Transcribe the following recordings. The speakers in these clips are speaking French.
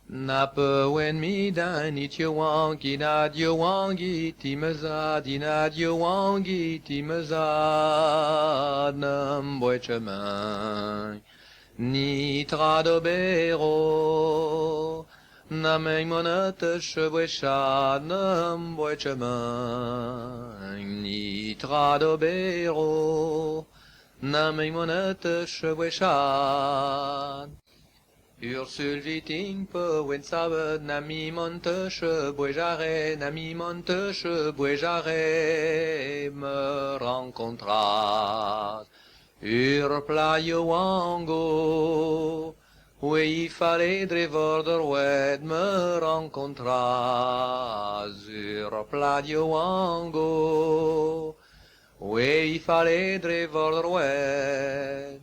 Napawen mi danit yawangi nad yawangi timazad inad yawangi timazad nam boichaman ni tradobero nameng monata shebweshad nam boichaman ni tradobero nameng monata shebweshad Ursule viting wen sabed nami monte bouejare nami monte bouejare me rencontras Urplaio wango oui fallait drevorder wed me rencontras Urplaio wango oui fallait drevorder wed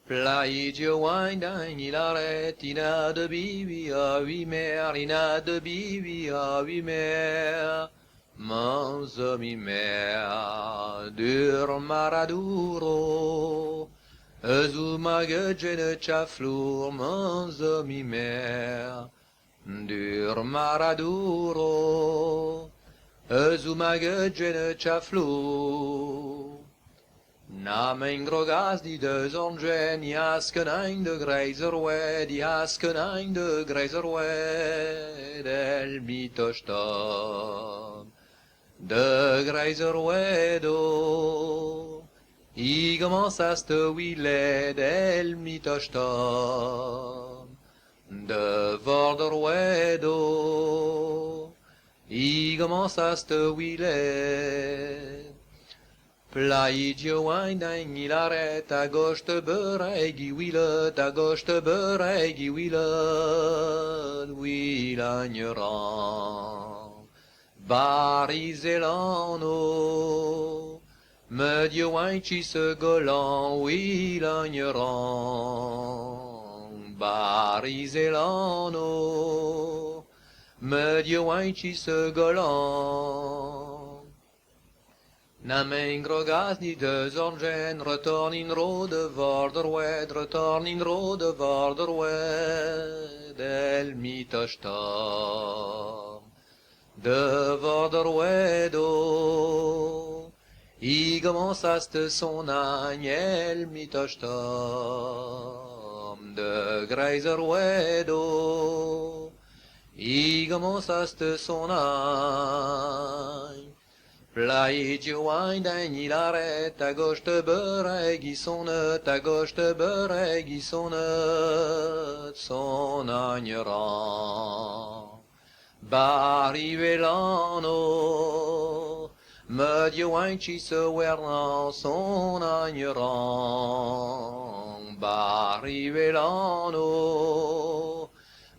Plaïdio winding il arrête, ina de bibi à huit mers, ina de bibi à huit mers. Mans mi mer, dur maraduro, azuma gene chaflur, mans mi mer, dur maraduro, azuma gene chaflur. Na mijn grogas die de zongen, die haskenein de grijzerwed, die haskenein de grijzerwed, el mitostam. De grijzerwedo, I commenças te willed, el mitostam. De vorderwedo, I commenças te willed. Plaïdio winding il arrête, à gauche te beuregi willet, à gauche te beuregi willet, willagneran. Barizelano, me dio winci se golan, willagneran. Barizelano, me dio winci se golan. Na mijn grogas niet de zongen, return in rode vorderwed, return in rode vorderwed, el mitostam. De vorderwedo, I commenças te son agne, el mitostam. De grijzerwedo, I commenças te son agne. Plaïdio winding il arrête, à gauche te beuregi sonnet, à gauche te beuregi sonnet, son agneran. Barivelano, me dio winci se wernan, son agneran. Barivelano,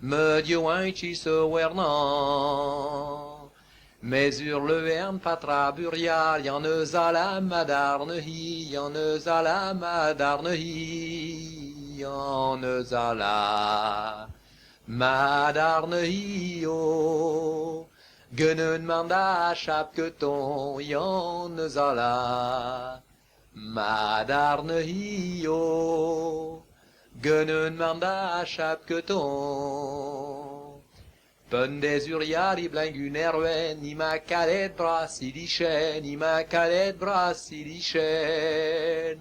me dio winci se wernan. Mais sur le verne patra burial, y'en eus à la madarnehi, y'en eus à la madarnehi, y'en eus à la madarnehi, oh. Genen manda chapketon, y'en eus à la madarnehi, oh. Genen manda chapketon. Pun des uriari blangunerwen, ni ma calet bras ilichen, ni ma calet bras ilichen.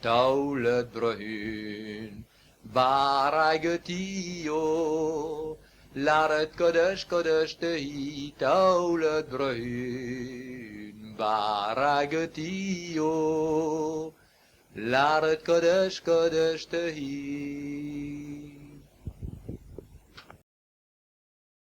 Taulet brun, baragetio, laret kodesh tehi, taulet brun, baragetio, laret kodesh tehi.